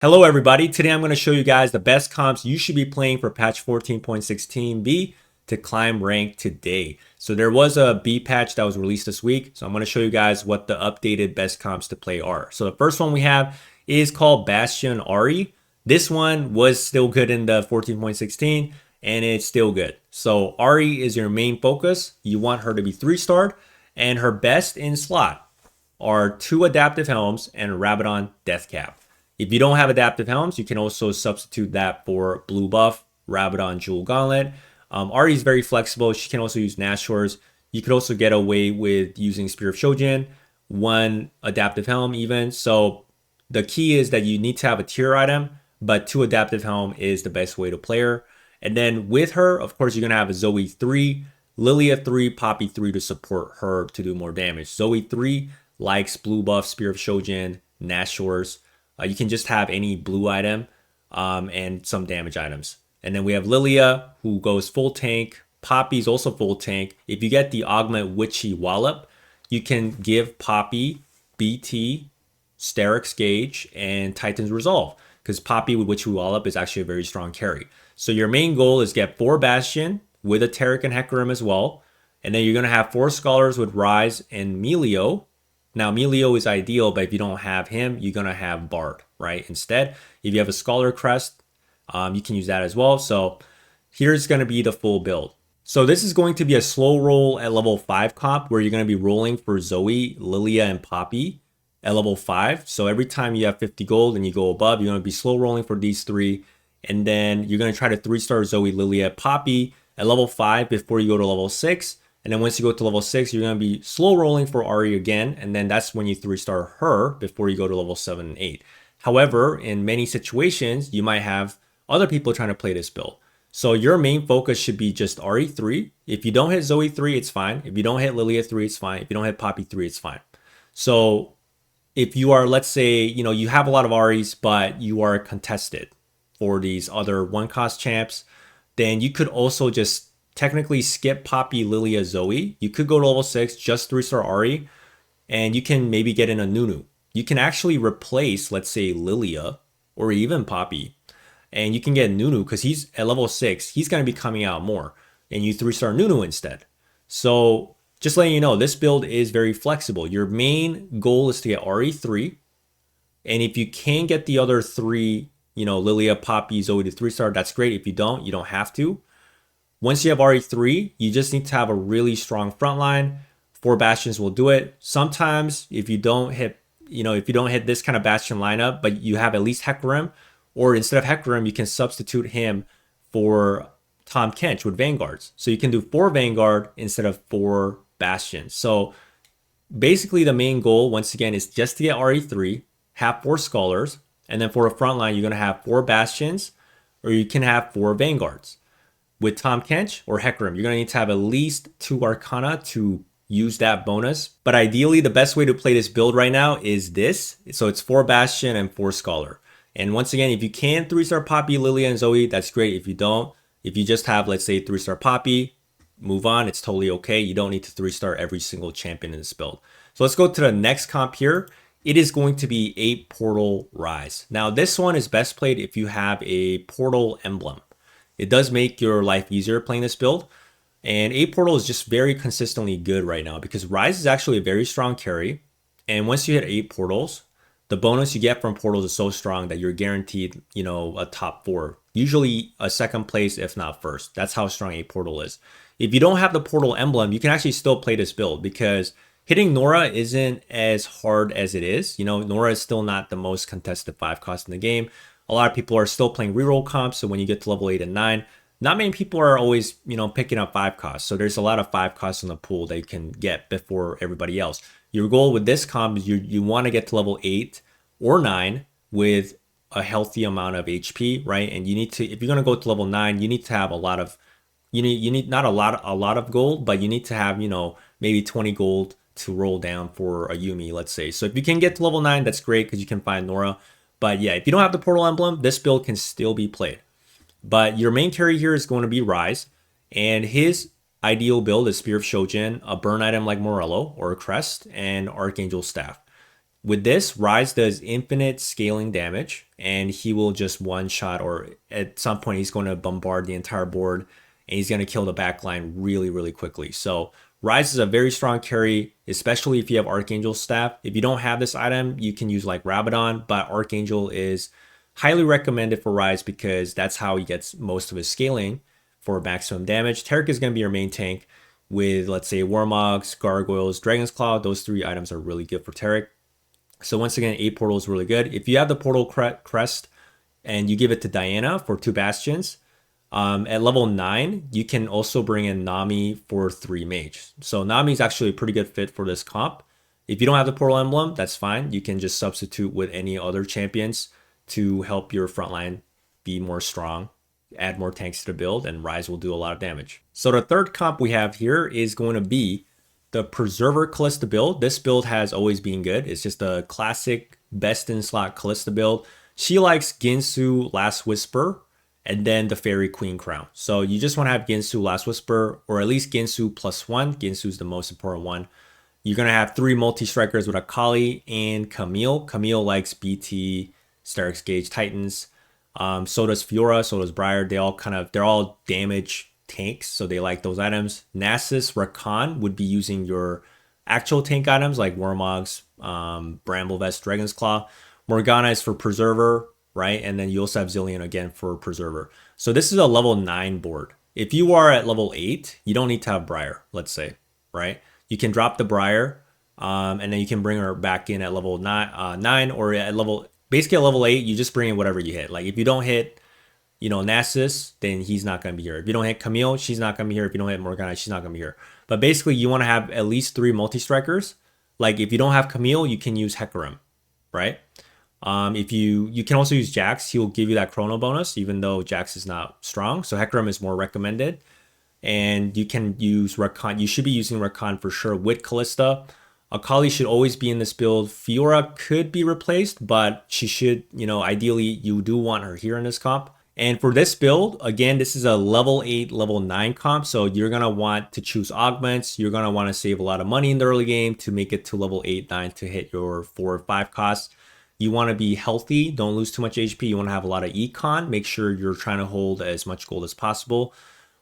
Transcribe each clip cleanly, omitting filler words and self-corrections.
Hello everybody, today I'm going to show you guys the best comps you should be playing for patch 14.16b to climb rank today. So there was a B patch that was released this week, so I'm going to show you guys what the updated best comps to play are. So the first one we have is called Bastion Ari. This one was still good in the 14.16 and it's still good. So Ari is your main focus. You want her to be 3-starred and her best in slot are 2 adaptive helms and Rabadon Deathcap. If you don't have adaptive helms, you can also substitute that for blue buff, Rabadon Jewel Gauntlet. Ari is very flexible. She can also use Nashors. You could also get away with using Spear of Shojin, 1 adaptive helm even. So the key is that you need to have a tier item, but 2 adaptive helm is the best way to play her. And then with her, of course, you're going to have a Zoe 3, Lilia 3, Poppy 3 to support her to do more damage. Zoe 3 likes blue buff, Spear of Shojin, Nashors. You can just have any blue item and some damage items. And then we have Lilia, who goes full tank. Poppy's also full tank. If you get the Augment Witchy Wallop, you can give Poppy BT, Sterix Gauge, and Titan's Resolve. Because Poppy with Witchy Wallop is actually a very strong carry. So your main goal is get 4 Bastion with a Taric and Hecarim as well. And then you're going to have 4 Scholars with Rise and Melio. Now, Melio is ideal, but if you don't have him, you're going to have Bard, right? Instead, if you have a Scholar Crest, you can use that as well. So here's going to be the full build. So this is going to be a slow roll at level 5 comp where you're going to be rolling for Zoe, Lilia, and Poppy at level 5. So every time you have 50 gold and you go above, you're going to be slow rolling for these 3. And then you're going to try to 3-star Zoe, Lilia, Poppy at level 5 before you go to level 6. And then once you go to level 6, you're going to be slow rolling for Ari again. And then that's when you 3-star her before you go to level 7 and 8. However, in many situations, you might have other people trying to play this build. So your main focus should be just Ari 3. If you don't hit Zoe 3, it's fine. If you don't hit Lilia 3, it's fine. If you don't hit Poppy 3, it's fine. So if you are, let's say, you have a lot of Aris, but you are contested for these other 1-cost champs, then you could also just technically skip Poppy, Lilia, Zoe. You could go to level 6, just 3-star Ari, and you can maybe get in a Nunu. You can actually replace, let's say, Lilia or even Poppy, and you can get Nunu because he's at level 6. He's going to be coming out more, and you 3-star Nunu instead. So just letting you know, this build is very flexible. Your main goal is to get Ari 3, and if you can get the other 3, Lilia, Poppy, Zoe to 3-star, that's great. If you don't have to. Once you have RE3, you just need to have a really strong front line. 4 Bastions will do it. Sometimes if you don't hit, this kind of Bastion lineup, but you have at least Hecarim, or instead of Hecarim, you can substitute him for Tahm Kench with Vanguards. So you can do 4 Vanguard instead of 4 Bastions. So basically the main goal, once again, is just to get RE3, have 4 Scholars, and then for a front line, you're going to have 4 Bastions, or you can have 4 Vanguards. With Tahm Kench or Hecarim, you're going to need to have at least 2 Arcana to use that bonus. But ideally, the best way to play this build right now is this. So it's 4 Bastion and 4 Scholar. And once again, if you can 3-star Poppy, Lilia, and Zoe, that's great. If you don't, if you just have, let's say, 3-star Poppy, move on. It's totally okay. You don't need to 3-star every single champion in this build. So let's go to the next comp here. It is going to be 8 Portal Rise. Now, this one is best played if you have a Portal emblem. It does make your life easier playing this build. And 8 Portal is just very consistently good right now because Rise is actually a very strong carry. And once you hit 8 Portals, the bonus you get from Portals is so strong that you're guaranteed, a top 4. Usually a 2nd place, if not 1st. That's how strong 8 Portal is. If you don't have the Portal emblem, you can actually still play this build because hitting Nora isn't as hard as it is. Nora is still not the most contested 5-cost in the game. A lot of people are still playing reroll comps, so when you get to level 8 and 9, not many people are always, picking up 5-costs. So there's a lot of 5-costs in the pool that you can get before everybody else. Your goal with this comp is you want to get to level 8 or 9 with a healthy amount of HP, right? And you need to, if you're going to go to level 9, you need to have a lot of, you need not a lot of gold, but you need to have, maybe 20 gold to roll down for a Yuumi, let's say. So if you can get to level 9, that's great because you can find Nora. But yeah, if you don't have the Portal emblem, this build can still be played. But your main carry here is going to be Rise. And his ideal build is Spear of Shojin, a burn item like Morello or a Crest, and Archangel Staff. With this, Rise does infinite scaling damage, and he will just one shot, or at some point he's going to bombard the entire board, and he's going to kill the backline really, really quickly. So Rise is a very strong carry, especially if you have Archangel Staff. If you don't have this item, you can use like Rabadon, but Archangel is highly recommended for Rise because that's how he gets most of his scaling for maximum damage. Taric is going to be your main tank with, let's say, Warmogs, Gargoyles, Dragon's Claw. Those 3 items are really good for Taric. So once again, 8 portal is really good. If you have the portal crest and you give it to Diana for 2 bastions, at level 9, you can also bring in Nami for 3 mage. So Nami is actually a pretty good fit for this comp. If you don't have the portal emblem, that's fine. You can just substitute with any other champions to help your frontline be more strong, add more tanks to the build, and Rise will do a lot of damage. So the third comp we have here is going to be the Preserver Kalista build. This build has always been good. It's just a classic best in slot Kalista build. She likes Ginsu, Last Whisper, and then the Fairy Queen Crown. So you just want to have Ginsu, Last Whisper, or at least Ginsu +1. Ginsu is the most important one. You're going to have 3 multi-strikers with Akali and Camille. Camille likes BT, Starix Gauge, Titans. So does Fiora, so does Briar. They're all damage tanks, so they like those items. Nasus, Rakan would be using your actual tank items like Warmogs, Bramble Vest, Dragon's Claw. Morgana is for Preserver, right? And then you also have Zillion again for Preserver. So this is a level 9 board. If you are at level 8, you don't need to have Briar, let's say, right? You can drop the Briar, and then you can bring her back in at level 9 or at basically at level 8, you just bring in whatever you hit. Like if you don't hit, Nasus, then he's not going to be here. If you don't hit Camille, she's not going to be here. If you don't hit Morgana, she's not going to be here. But basically, you want to have at least 3 multi-strikers. Like, if you don't have Camille, you can use Hecarim, right? If you can also use Jax. He'll give you that chrono bonus, even though Jax is not strong. So Hecarim is more recommended. And you can use Rakan. You should be using Rakan for sure with Kalista. Akali should always be in this build. Fiora could be replaced, but she should, ideally, you do want her here in this comp. And for this build, again, this is a level 8, level 9 comp. So you're going to want to choose augments. You're going to want to save a lot of money in the early game to make it to level 8, 9 to hit your 4 or 5 costs. You want to be healthy. Don't lose too much HP. You want to have a lot of econ. Make sure you're trying to hold as much gold as possible.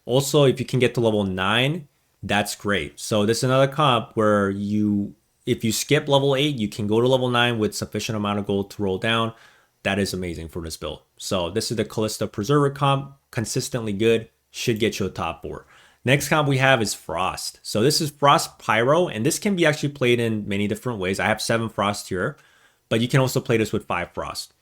Also, if you can get to level 9, that's great. So this is another comp where if you skip level 8, you can go to level 9 with sufficient amount of gold to roll down. That is amazing for this build. So this is the Kalista Preserver comp, consistently good, should get you a top 4. Next comp we have is Frost. So this is Frost Pyro, and this can be actually played in many different ways. I have 7 Frost here, but you can also play this with 5 Frost.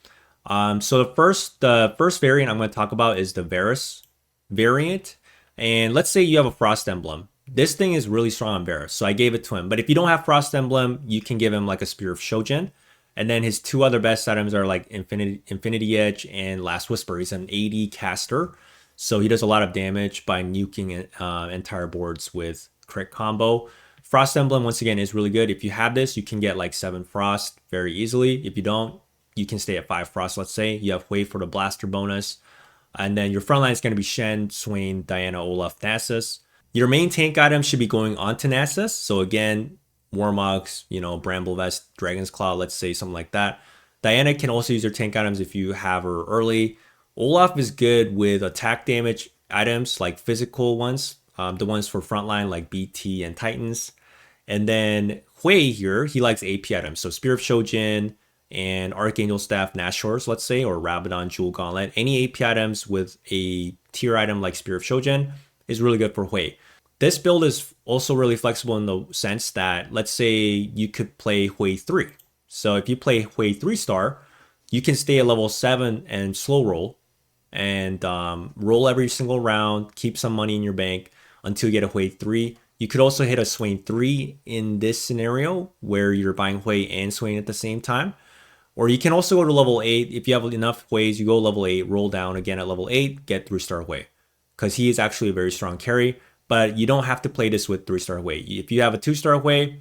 So the first variant I'm going to talk about is the Varus variant. And let's say you have a Frost Emblem. This thing is really strong on Varus, so I gave it to him. But if you don't have Frost Emblem, you can give him like a Spear of Shojin. And then his 2 other best items are like Infinity Edge and Last Whisper. He's an 80 caster, so he does a lot of damage by nuking entire boards with crit combo. Frost Emblem, once again, is really good. If you have this, you can get like 7 Frost very easily. If you don't, you can stay at 5 Frost, let's say. You have Hui for the Blaster bonus. And then your front line is going to be Shen, Swain, Diana, Olaf, Nasus. Your main tank items should be going onto Nasus. So again, Warmogs, Bramble Vest, Dragon's Claw, let's say something like that. Diana can also use her tank items if you have her early. Olaf is good with attack damage items, like physical ones, the ones for frontline like BT and Titans. And then Hui here, he likes AP items. So Spear of Shojin and Archangel Staff, Nashors, let's say, or Rabadon, Jewel Gauntlet. Any AP items with a tier item like Spear of Shojin is really good for Hui. This build is also really flexible in the sense that, let's say you could play Hui 3. So if you play Hui 3-star, you can stay at level 7 and slow roll and roll every single round, keep some money in your bank until you get a Hui 3. You could also hit a Swain 3 in this scenario where you're buying Hui and Swain at the same time. Or you can also go to level 8. If you have enough Huis, you go level 8, roll down again at level 8, get 3-star Hui. Because he is actually a very strong carry. But you don't have to play this with 3-star Hui. If you have a 2-star Hui,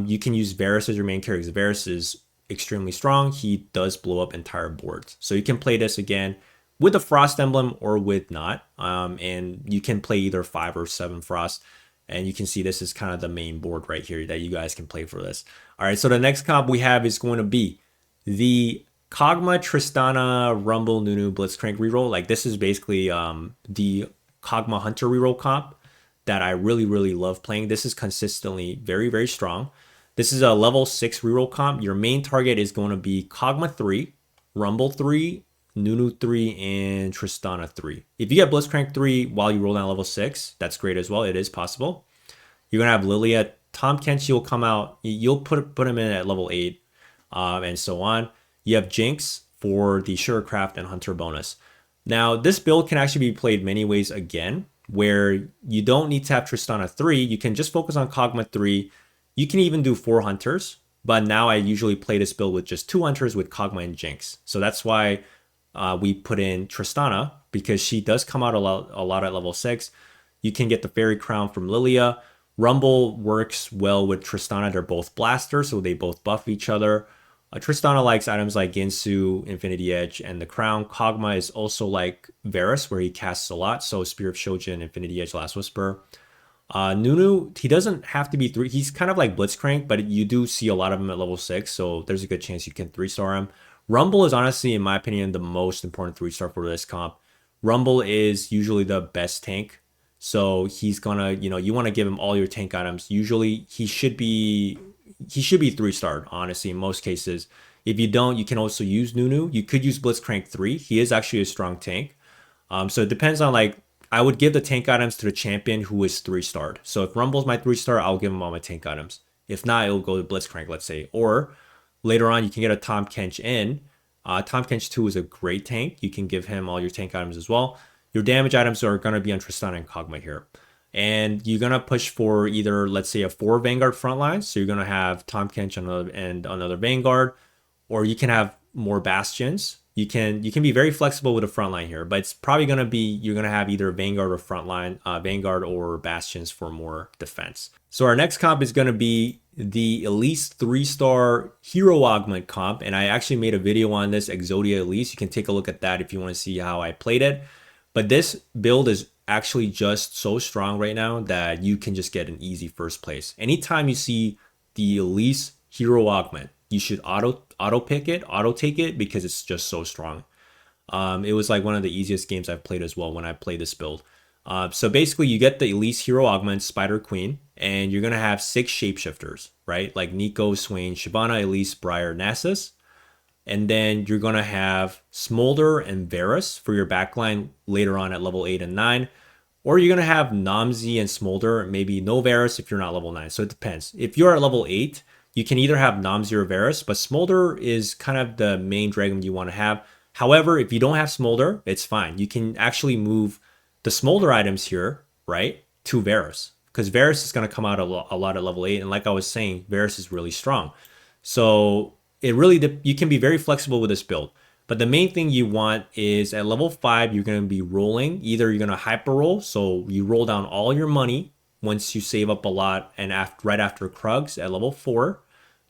you can use Varus as your main carry. Because Varus is extremely strong. He does blow up entire boards. So you can play this again with a Frost Emblem or with not. And you can play either 5 or 7 Frost. And you can see this is kind of the main board right here that you guys can play for this. All right, so the next comp we have is going to be the Kog'Maw, Tristana, Rumble, Nunu, Blitzcrank reroll. Like this is basically the Kog'Maw Hunter reroll comp that I really love playing. This is consistently very strong. This is a level 6 reroll comp. Your main target is going to be Kog'Maw 3, Rumble 3, Nunu 3, and Tristana 3. If you get Blitzcrank 3 while you roll down level 6, that's great as well. It is possible. You're going to have Lilia. Tahm Kench will come out. You'll put him in at level 8 and so on. You have Jinx for the Sugarcraft and Hunter bonus. Now, this build can actually be played many ways again, where you don't need to have Tristana 3. You can just focus on Kog'Maw 3. You can even do 4 Hunters, but now I usually play this build with just 2 Hunters with Kog'Maw and Jinx. So that's why we put in Tristana, because she does come out a lot at level 6. You can get the Fairy Crown from Lilia. Rumble works well with Tristana. They're both blasters, so they both buff each other. Tristana likes items like Ginsu, Infinity Edge, and the Crown. Kog'Maw is also like Varus, where he casts a lot, so Spear of Shojin, Infinity Edge, Last Whisper. Nunu, he doesn't have to be 3. He's kind of like Blitzcrank, but you do see a lot of him at level 6, so there's a good chance you can 3-star him. Rumble is honestly, in my opinion, the most important 3-star for this comp. Rumble is usually the best tank, so he's gonna, you want to give him all your tank items. Usually, he should be 3-starred, honestly, in most cases. If you don't, you can also use Nunu. You could use Blitzcrank 3. He is actually a strong tank. So it depends on, like, I would give the tank items to the champion who is 3-starred. So if Rumble's my 3-star, I'll give him all my tank items. If not, it'll go to Blitzcrank, let's say. Or later on, you can get a Tahm Kench in. Tahm Kench 2 is a great tank. You can give him all your tank items as well. Your damage items are going to be on Tristana and Kog'Maw here. And you're going to push for either, let's say, a 4 Vanguard frontline. So you're going to have Tahm Kench and another Vanguard. Or you can have more Bastions. You can be very flexible with a frontline here. But it's probably going to be, you're going to have either Vanguard or frontline, Vanguard or Bastions for more defense. So our next comp is going to be the Elise 3-star Hero Augment comp. And I actually made a video on this, Exodia Elise. You can take a look at that if you want to see how I played it. But this build is actually just so strong right now that you can just get an easy first place. Anytime you see the Elise Hero Augment, you should auto take it because it's just so strong. It was like one of the easiest games I've played as well when I played this build. So basically you get the Elise Hero Augment, Spider Queen, and you're going to have 6 shapeshifters, right? Like Nico, Swain, Shyvana, Elise, Briar, Nasus. And then you're going to have Smolder and Varus for your backline later on at level 8 and 9. Or you're going to have Namzi and Smolder, maybe no Varus if you're not level 9. So it depends. If you're at level 8, you can either have Namzi or Varus, but Smolder is kind of the main dragon you want to have. However, if you don't have Smolder, it's fine. You can actually move the Smolder items here, right, to Varus. Because Varus is going to come out a lot at level 8. And like I was saying, Varus is really strong. So it really, you can be very flexible with this build. But the main thing you want is at level 5, you're going to be rolling. Either you're going to hyper roll, so you roll down all your money once you save up a lot, and right after Krugs at level 4,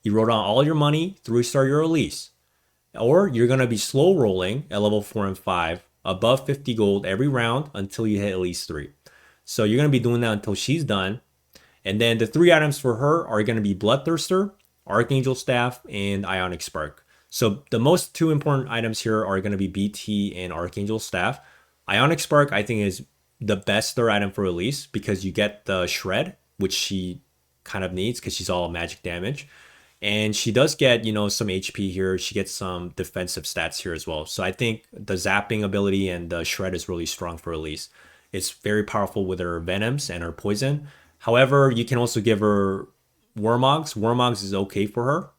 you roll down all your money, 3-star your Elise. Or you're going to be slow rolling at level 4 and 5, above 50 gold every round until you hit Elise 3. So you're going to be doing that until she's done. And then the 3 items for her are going to be Bloodthirster, Archangel Staff, and Ionic Spark. So the most 2 important items here are going to be BT and Archangel Staff. Ionic Spark, I think, is the best 3rd item for Elise because you get the Shred, which she kind of needs because she's all magic damage. And she does get, some HP here. She gets some defensive stats here as well. So I think the zapping ability and the Shred is really strong for Elise. It's very powerful with her Venoms and her Poison. However, you can also give her Wormogs. Wormogs is okay for her.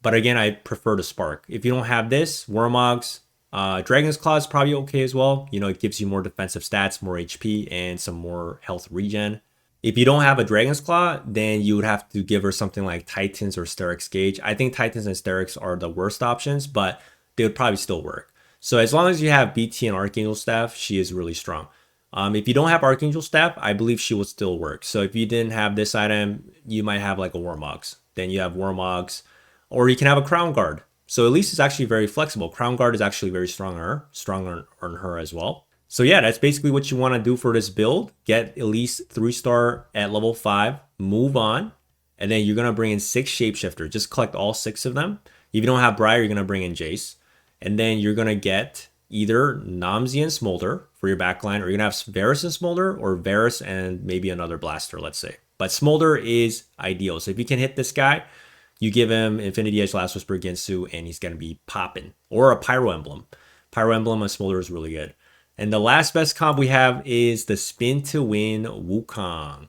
But again, I prefer the Spark. If you don't have this, Wormogs, Dragon's Claw is probably okay as well. It gives you more defensive stats, more HP, and some more health regen. If you don't have a Dragon's Claw, then you would have to give her something like Titans or Sterix Gauge. I think Titans and Sterix are the worst options, but they would probably still work. So as long as you have BT and Archangel Staff, she is really strong. If you don't have Archangel Staff, I believe she would still work. So if you didn't have this item, you might have like a Wormogs. Then you have Wormogs. Or you can have a Crown Guard. So Elise is actually very flexible. Crown Guard is actually very strong on her as well. So yeah, that's basically what you want to do for this build. Get Elise 3-star at level 5, move on, and then you're going to bring in 6 shapeshifters. Just collect all 6 of them. If you don't have Briar, you're going to bring in Jace. And then you're going to get either Namzi and Smolder for your backline, or you're going to have Varus and Smolder, or Varus and maybe another Blaster, let's say. But Smolder is ideal. So if you can hit this guy, you give him Infinity Edge, Last Whisper, Ginsu, and he's going to be popping. Or a Pyro Emblem. Pyro Emblem on Smolder is really good. And the last best comp we have is the Spin to Win Wukong.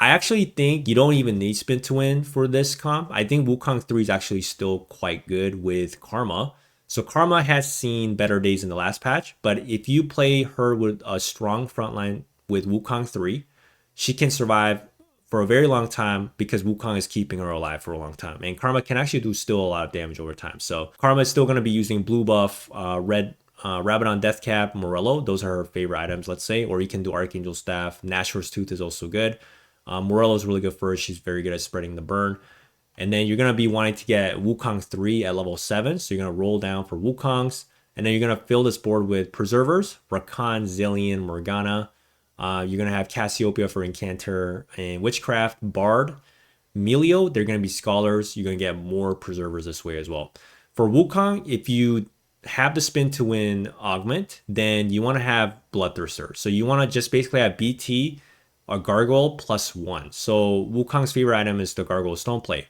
I actually think you don't even need Spin to Win for this comp. I think Wukong 3 is actually still quite good with Karma. So Karma has seen better days in the last patch, but if you play her with a strong frontline with Wukong 3, she can survive for a very long time because Wukong is keeping her alive for a long time. And Karma can actually do still a lot of damage over time. So Karma is still going to be using blue buff, red Rabadon Deathcap, Morello. Those are her favorite items, let's say. Or you can do Archangel Staff. Nashor's Tooth is also good. Morello is really good for her. She's very good at spreading the burn. And then you're going to be wanting to get Wukong 3 at level 7. So you're going to roll down for Wukongs. And then you're going to fill this board with Preservers, Rakan, Zillion, Morgana. You're going to have Cassiopeia for Incanter and Witchcraft, Bard, Melio. They're going to be Scholars. You're going to get more Preservers this way as well. For Wukong, if you have the Spin to Win augment, then you want to have Bloodthirster. So you want to just basically have BT or Gargoyle +1. So Wukong's favorite item is the Gargoyle Stone Plate.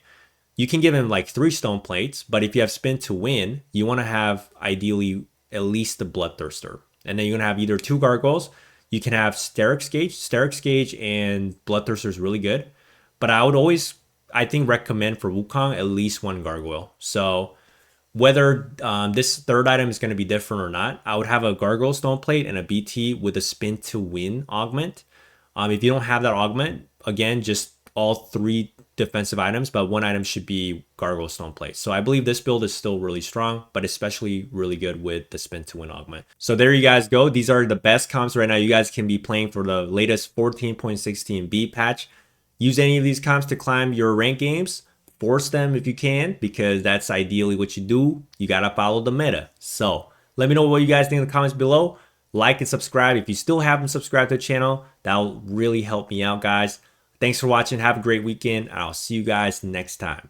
You can give him like 3 Stone Plates, but if you have Spin to Win, you want to have ideally at least the Bloodthirster. And then you're going to have either 2 Gargoyles. You can have Sterix Gauge. Sterix Gauge and Bloodthirster is really good. But I would always, I think, recommend for Wukong at least 1 Gargoyle. So whether this third item is going to be different or not, I would have a Gargoyle Stone Plate and a BT with a Spin to Win augment. If you don't have that augment, again, just all 3 defensive items, but 1 item should be Gargoyle Stone Plate. So I believe this build is still really strong, but especially really good with the Spin to Win augment. So there you guys go. These are the best comps right now. You guys can be playing for the latest 14.16b patch. Use any of these comps to climb your rank games. Force them if you can, because that's ideally what you do. You got to follow the meta. So let me know what you guys think in the comments below. Like and subscribe. If you still haven't subscribed to the channel, that'll really help me out, guys. Thanks for watching. Have a great weekend. I'll see you guys next time.